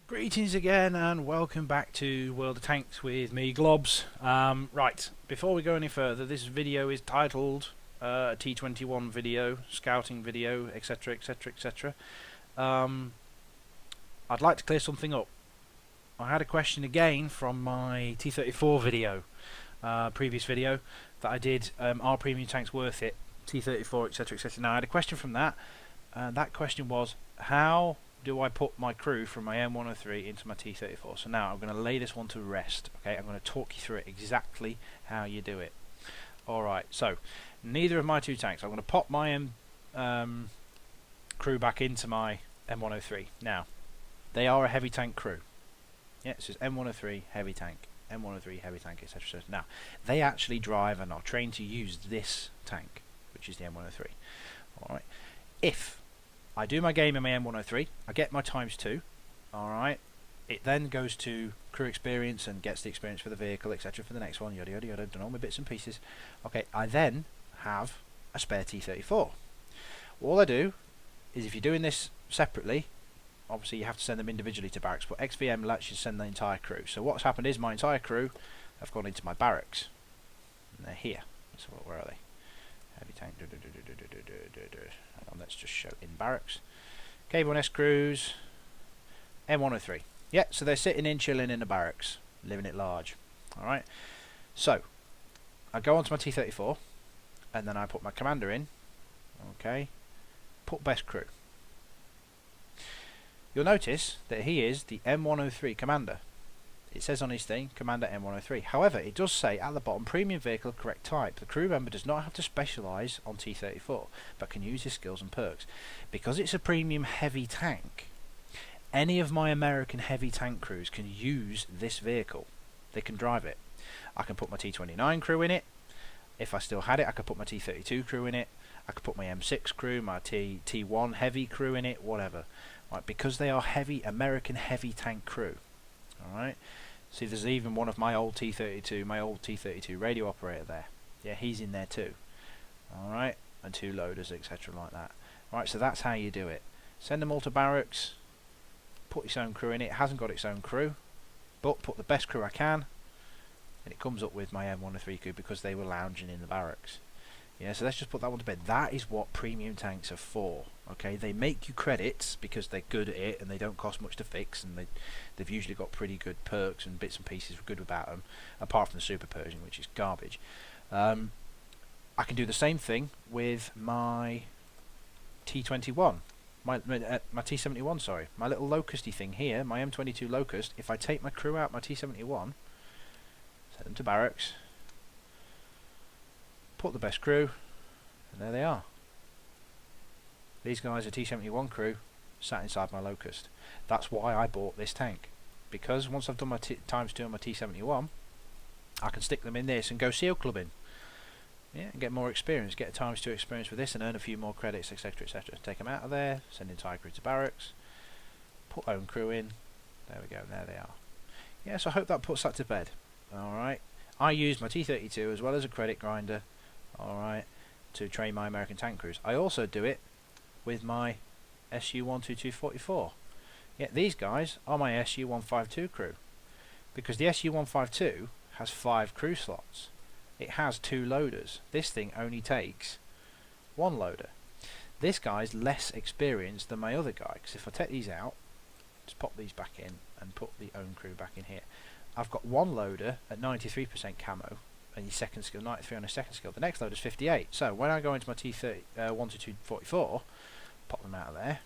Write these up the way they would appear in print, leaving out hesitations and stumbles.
Greetings again and welcome back to World of Tanks with me, Globbs. Right, before we go any further, this video is titled T21 video, scouting video, etc, etc, etc. I'd like to clear something up. I had a question again from my T34 video, previous video that I did, are premium tanks worth it, T34, etc, etc. Now I had a question from that, and that question was, how do I put my crew from my M103 into my T34? So now I'm going to lay this one to rest. Okay, I'm going to talk you through it exactly how you do it. Alright, so neither of my two tanks. I'm going to pop my crew back into my M103. Now, they are a heavy tank crew. Yeah, it says M103 heavy tank, M103 heavy tank, etc, etc. Now, they actually drive and are trained to use this tank, which is the M103. Alright, if I do my game in my M103, I get my ×2, alright, it then goes to crew experience and gets the experience for the vehicle, etc, for the next one, yada yada yada, done all my bits and pieces. Okay, I then have a spare T34. All I do is, if you're doing this separately, obviously you have to send them individually to barracks, but XVM lets you send the entire crew. So what's happened is my entire crew have gone into my barracks, and they're here. So where are they? Heavy tank, hang on, let's just show in barracks. K1S crews, M103. Yeah, so they're sitting in, chilling in the barracks, living it large. Alright, so I go onto my T34, and then I put my commander in. Okay, put best crew. You'll notice that he is the M103 commander. It says on his thing, Commander M103. However, it does say at the bottom, premium vehicle correct type. The crew member does not have to specialise on T34, but can use his skills and perks. Because it's a premium heavy tank, any of my American heavy tank crews can use this vehicle. They can drive it. I can put my T29 crew in it. If I still had it, I could put my T32 crew in it. I could put my M6 crew, my T1 heavy crew in it, whatever. Right, because they are heavy American heavy tank crew. Alright, see, there's even one of my old T32 radio operator there. Yeah, he's in there too. Alright, and 2 loaders, etc, like that. Alright, so that's how you do it. Send them all to barracks, put its own crew in it. It hasn't got its own crew, but put the best crew I can, and it comes up with my M103 crew because they were lounging in the barracks. Yeah, so let's just put that one to bed. That is what premium tanks are for. Okay, they make you credits because they're good at it and they don't cost much to fix, and they've usually got pretty good perks and bits and pieces good about them, apart from the Super Persian, which is garbage. I can do the same thing with my T21, my T71, sorry, my little locusty thing here, my M22 Locust. If I take my crew out, my T71, set them to barracks, put the best crew, and there they are. These guys are T71 crew, sat inside my Locust. That's why I bought this tank, because once I've done my ×2 on my T71, I can stick them in this and go SEAL clubbing. Yeah, and get more experience, get a ×2 experience with this, and earn a few more credits, etc, etc. Take them out of there, send entire crew to barracks, put own crew in. There we go, there they are. Yeah, so I hope that puts that to bed. Alright, I use my T32 as well as a credit grinder, alright, to train my American tank crews. I also do it with my SU-122-44. Yeah, these guys are my SU-152 crew, because the SU-152 has 5 crew slots. It has 2 loaders. This thing only takes 1 loader. This guy's less experienced than my other guy, because if I take these out, just pop these back in and put the own crew back in here, I've got 1 loader at 93% camo and your second skill, 93 on a second skill. The next loader is 58. So when I go into my T122-44, pop them out of there,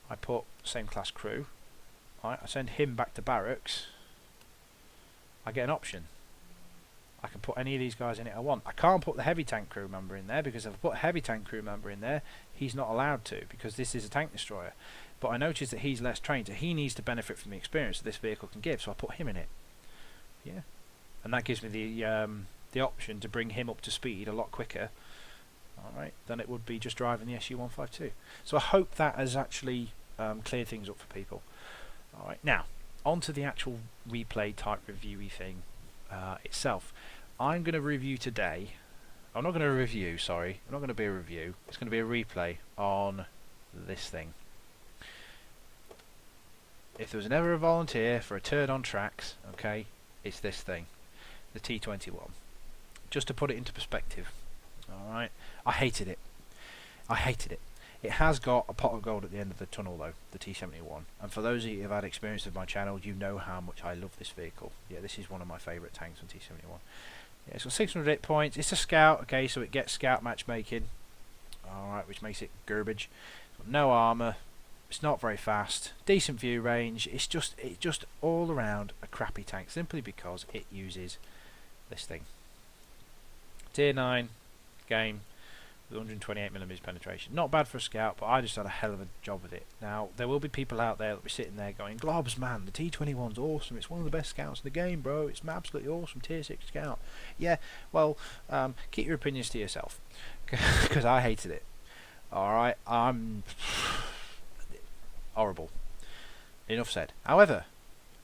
I put same class crew, right, I send him back to barracks, I get an option. I can put any of these guys in it I want. I can't put the heavy tank crew member in there, because if I put a heavy tank crew member in there, he's not allowed to, because this is a tank destroyer. But I noticed that he's less trained, so he needs to benefit from the experience that this vehicle can give, so I put him in it. Yeah, and that gives me the option to bring him up to speed a lot quicker, alright, than it would be just driving the SU-152. So I hope that has actually cleared things up for people. Alright, now on to the actual replay type reviewy thing itself. I'm going to review today, I'm not going to review, sorry, I'm not going to be a review, it's going to be a replay on this thing. if there was ever a volunteer for a turn on tracks, okay, it's this thing, the T21. Just to put it into perspective. Alright, I hated it. I hated it. It has got a pot of gold at the end of the tunnel though, the T71. And for those of you who have had experience with my channel, you know how much I love this vehicle. Yeah, this is one of my favourite tanks on T71. Yeah, it's got 600 hit points. It's a scout, okay, so it gets scout matchmaking. Alright, which makes it garbage. It's got no armour. It's not very fast. Decent view range. It's just all around a crappy tank, simply because it uses this thing. Tier 9 game with 128mm penetration. Not bad for a scout, but I just had a hell of a job with it. Now, there will be people out there that will be sitting there going, Globs, man, the T21's awesome. It's one of the best scouts in the game, bro. It's an absolutely awesome Tier 6 scout. Yeah, well, keep your opinions to yourself, because I hated it. Alright, I'm horrible. Enough said. However,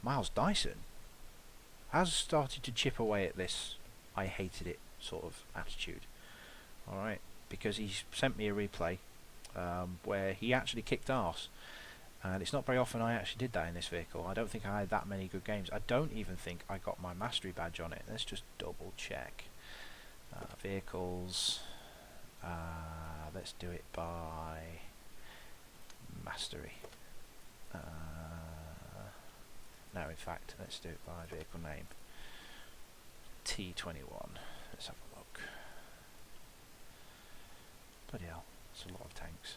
Miles Dyson has started to chip away at this I hated it sort of attitude. Alright, because he's sent me a replay where he actually kicked arse, and it's not very often I actually did that in this vehicle. I don't think I had that many good games. I don't even think I got my mastery badge on it. Let's just double check. Vehicles, let's do it by mastery. No, in fact, let's do it by vehicle name. T21. Let's have a look. Bloody hell, that's a lot of tanks.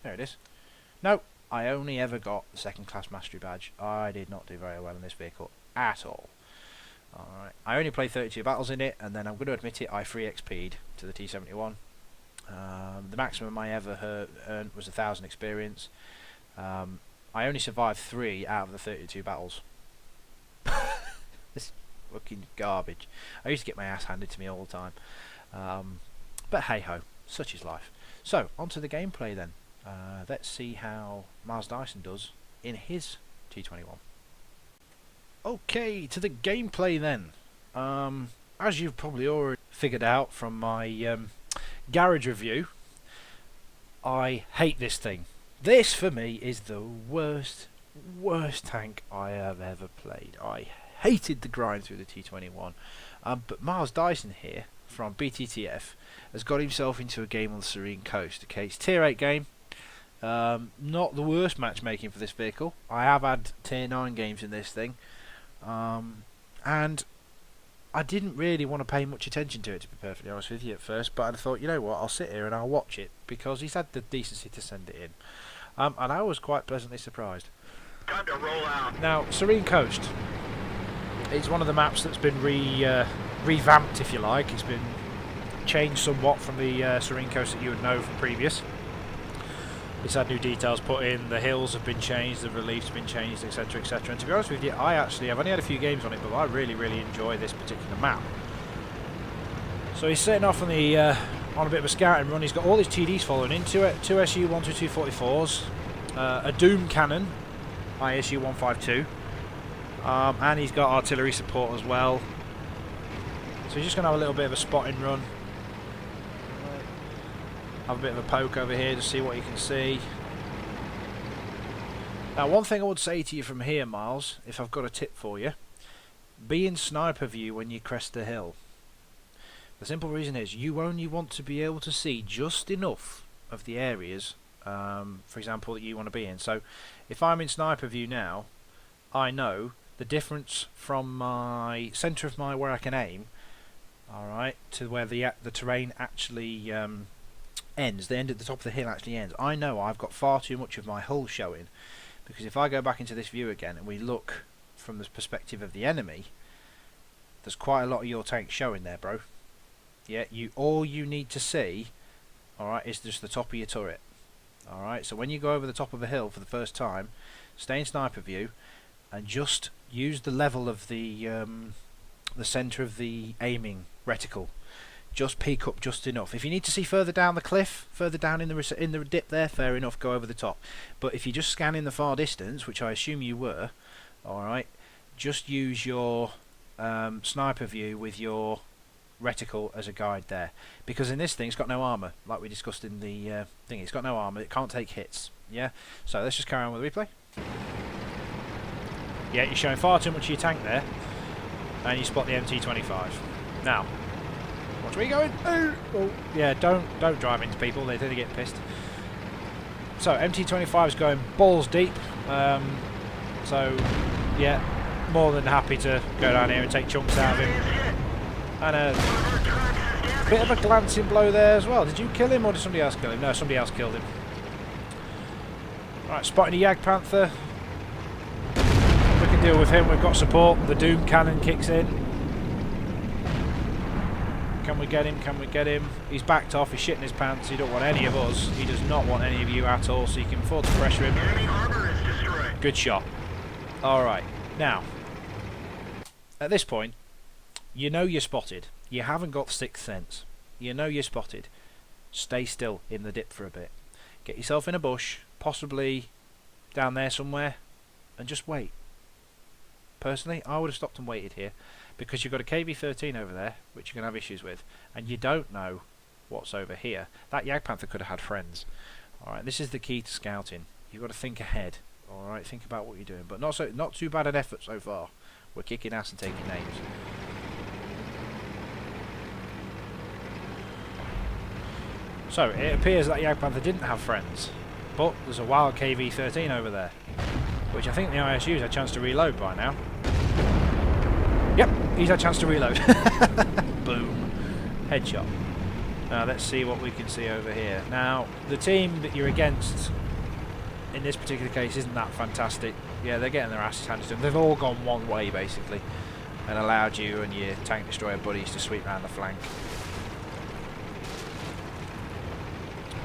There it is. No, I only ever got the second class mastery badge. I did not do very well in this vehicle at all. Alright, I only played 32 battles in it, and then I'm going to admit it, I free XP'd to the T71. The maximum I ever earned was 1,000 experience. I only survived 3 out of the 32 battles. This fucking garbage. I used to get my ass handed to me all the time. But hey ho, such is life. So, onto the gameplay then. Let's see how Miles Dyson does in his T21. Okay, to the gameplay then. As you've probably already figured out from my garage review, I hate this thing. This for me is the worst tank I have ever played. I hated the grind through the T21. But Miles Dyson here from BTTF has got himself into a game on the Serene Coast. Okay, it's Tier 8 game. Not the worst matchmaking for this vehicle. I have had Tier 9 games in this thing. And I didn't really want to pay much attention to it, to be perfectly honest with you, at first, but I thought, you know what, I'll sit here and I'll watch it, because he's had the decency to send it in. And I was quite pleasantly surprised. Time to roll out. Now, Serene Coast, it's one of the maps that's been revamped, if you like. It's been changed somewhat from the Serene Coast that you would know from previous. It's had new details put in, the hills have been changed, the relief's been changed, etc, etc. And to be honest with you, I've only had a few games on it, but I really enjoy this particular map. So he's setting off on the on a bit of a scouting run. He's got all his TDs following into it, 2 SU-122-44s, a Doom cannon, ISU 152, and he's got artillery support as well. So he's just going to have a little bit of a spotting run. Have a bit of a poke over here to see what you can see. Now, one thing I would say to you from here, Miles, if I've got a tip for you, be in sniper view when you crest the hill. The simple reason is you only want to be able to see just enough of the areas, for example, that you want to be in. So if I'm in sniper view now, I know the difference from my centre of where I can aim, alright, to where the terrain actually ends, the end at the top of the hill actually ends. I know I've got far too much of my hull showing, because if I go back into this view again and we look from the perspective of the enemy, there's quite a lot of your tank showing there, bro. Yeah, all you need to see, alright, is just the top of your turret. Alright, so when you go over the top of a hill for the first time, stay in sniper view and just use the level of the centre of the aiming reticle. Just peek up just enough. If you need to see further down the cliff, further down in the dip there, fair enough, go over the top. But if you just scan in the far distance, which I assume you were, alright, just use your sniper view with your reticle as a guide there, because in this thing it's got no armour, like we discussed in the thing. It's got no armour, it can't take hits. Yeah, so let's just carry on with the replay. Yeah, you're showing far too much of your tank there, and you spot the MT25. Now, watch where you're going. Oh, yeah, don't drive into people, they get pissed. So MT25 is going balls deep. So yeah, more than happy to go down here and take chunks out of him. And a bit of a glancing blow there as well. Did you kill him or did somebody else kill him? No, somebody else killed him. Right, spotting a Jagdpanther. We can deal with him. We've got support. The Doom cannon kicks in. Can we get him? Can we get him? He's backed off. He's shitting his pants. He don't want any of us. He does not want any of you at all, so you can afford to pressure him. Enemy armor is destroyed. Good shot. Alright, now, at this point, you know you're spotted. You haven't got sixth sense. You know you're spotted. Stay still in the dip for a bit. Get yourself in a bush, possibly down there somewhere, and just wait. Personally, I would have stopped and waited here, because you've got a KV-13 over there, which you're going to have issues with, and you don't know what's over here. That Jagdpanther could have had friends. Alright, this is the key to scouting. You've got to think ahead. Alright, think about what you're doing, but not too bad an effort so far. We're kicking ass and taking names. So, it appears that Jagdpanther didn't have friends, but there's a wild KV-13 over there, which I think the ISU's had a chance to reload by now. Yep, he's had a chance to reload. Boom. Headshot. Now let's see what we can see over here. Now, the team that you're against in this particular case isn't that fantastic. Yeah, they're getting their asses handed to them. They've all gone one way basically, and allowed you and your tank destroyer buddies to sweep round the flank.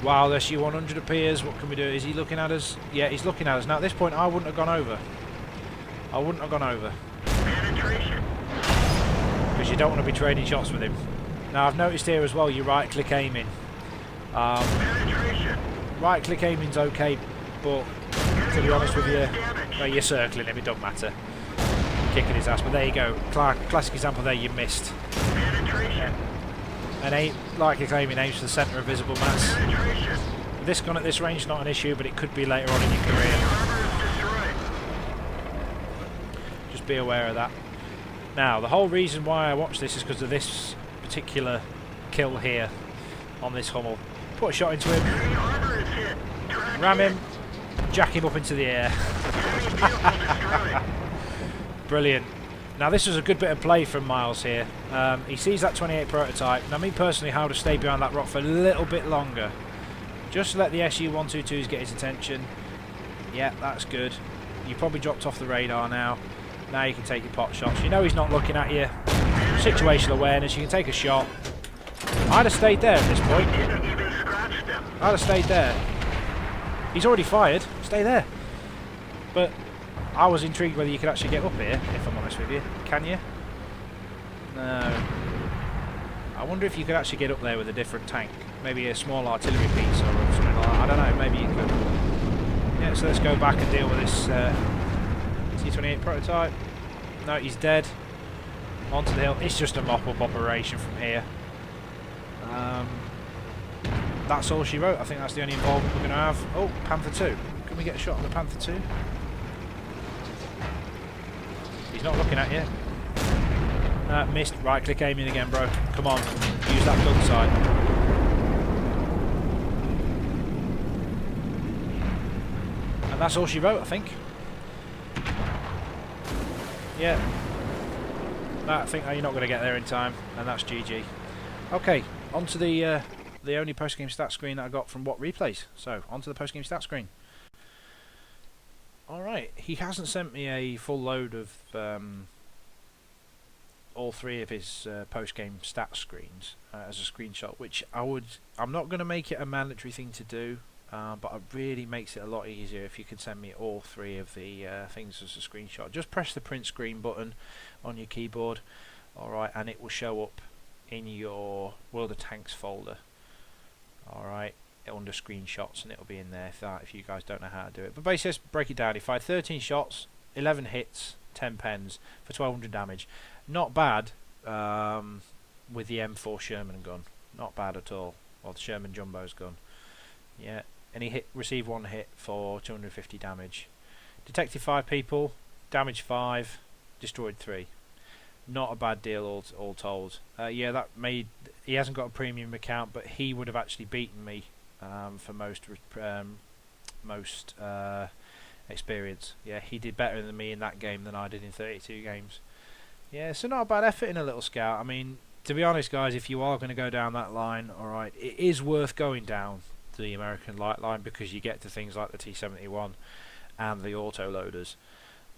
Wow, SU-100 appears. What can we do? Is he looking at us? Yeah, he's looking at us. Now at this point I wouldn't have gone over. I wouldn't have gone over. Penetration. Because you don't want to be trading shots with him. Now I've noticed here as well you right click aiming. Penetration. Right click aiming's okay, but to be honest with you, well, you're circling him, it don't matter. Kicking his ass, but there you go. Classic example there, you missed. Penetration. And right click aiming aims for the centre of visible mass. Penetration. This gun at this range is not an issue, but it could be later on in your career. Armor is destroyed. Just be aware of that. Now, the whole reason why I watched this is because of this particular kill here on this Hummel. Put a shot into him, Enemy armor is hit. Track ram hit. him, jack him up into the air. Enemy vehicle destroyed. Brilliant. Now this was a good bit of play from Miles here. He sees that 28 prototype. Now me personally, I would have stayed behind that rock for a little bit longer. Just let the SU-122s get his attention. Yeah, that's good. You probably dropped off the radar now. Now you can take your pot shots. You know he's not looking at you. Situational awareness, you can take a shot. I'd have stayed there at this point. Didn't even scratch them. I'd have stayed there. He's already fired. Stay there. But I was intrigued whether you could actually get up here, if I'm honest with you. Can you? No. I wonder if you could actually get up there with a different tank. Maybe a small artillery piece or something like that. I don't know, maybe you could. Yeah, so let's go back and deal with this T21 prototype. No, he's dead. Onto the hill. It's just a mop-up operation from here. That's all she wrote. I think that's the only involvement we're going to have. Oh, Panther 2. Can we get a shot on the Panther 2? He's not looking at you. Missed. Right click aiming again, bro. Come on. Use that gun sight. And that's all she wrote, I think. Yeah. I think you're not going to get there in time, and that's GG. Okay, on to the only post-game stat screen that I got from What Replays. So, on to the post-game stat screen. Alright, he hasn't sent me a full load of all three of his post-game stat screens as a screenshot, which I'm not going to make it a mandatory thing to do, but it really makes it a lot easier if you can send me all three of the things as a screenshot. Just press the print screen button on your keyboard, alright, and it will show up in your World of Tanks folder, alright, under screenshots, and it'll be in there if you guys don't know how to do it. But basically, let's break it down. He fired 13 shots, 11 hits, 10 pens for 1200 damage. Not bad, with the M4 Sherman gun. Not bad at all. Or the Sherman Jumbo's gun. Yeah, and he received 1 hit for 250 damage. Detected 5 people, damaged 5, destroyed 3. Not a bad deal all told. Yeah, that made... He hasn't got a premium account, but he would have actually beaten me for most experience. Yeah, he did better than me in that game than I did in 32 games. Yeah, so not a bad effort in a little scout. I mean, to be honest, guys, if you are going to go down that line, alright, it is worth going down the American light line because you get to things like the T21 and the auto loaders.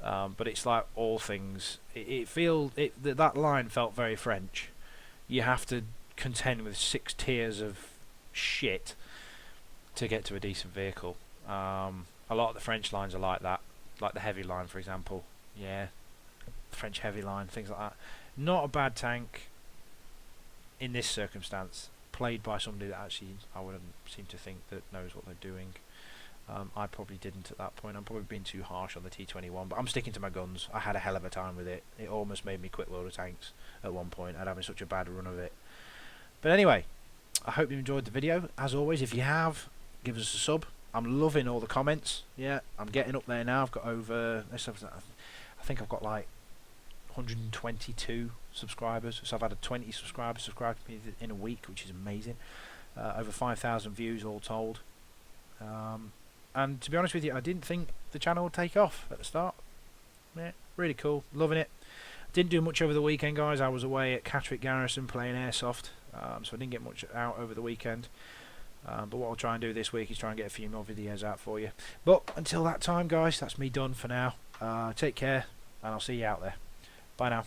But it's like all things. That line felt very French. You have to contend with 6 tiers of shit to get to a decent vehicle. A lot of the French lines are like that, like the heavy line, for example. Yeah, French heavy line, things like that. Not a bad tank in this circumstance, played by somebody that actually I wouldn't seem to think that knows what they're doing. I probably didn't at that point. I'm probably being too harsh on the T21, but I'm sticking to my guns. I had a hell of a time with it. It almost made me quit World of Tanks at one point. I'd having such a bad run of it. But anyway, I hope you enjoyed the video. As always, if you have, give us a sub. I'm loving all the comments. Yeah, I'm getting up there now. I've got over... I think I've got like 122 subscribers. So I've had 20 subscribers subscribe to me in a week, which is amazing. Over 5,000 views all told. And to be honest with you, I didn't think the channel would take off at the start. Yeah, really cool, loving it. Didn't do much over the weekend, guys. I was away at Catterick Garrison playing airsoft, so I didn't get much out over the weekend. But what I'll try and do this week is try and get a few more videos out for you. But until that time, guys, that's me done for now. Take care, and I'll see you out there. Bye now.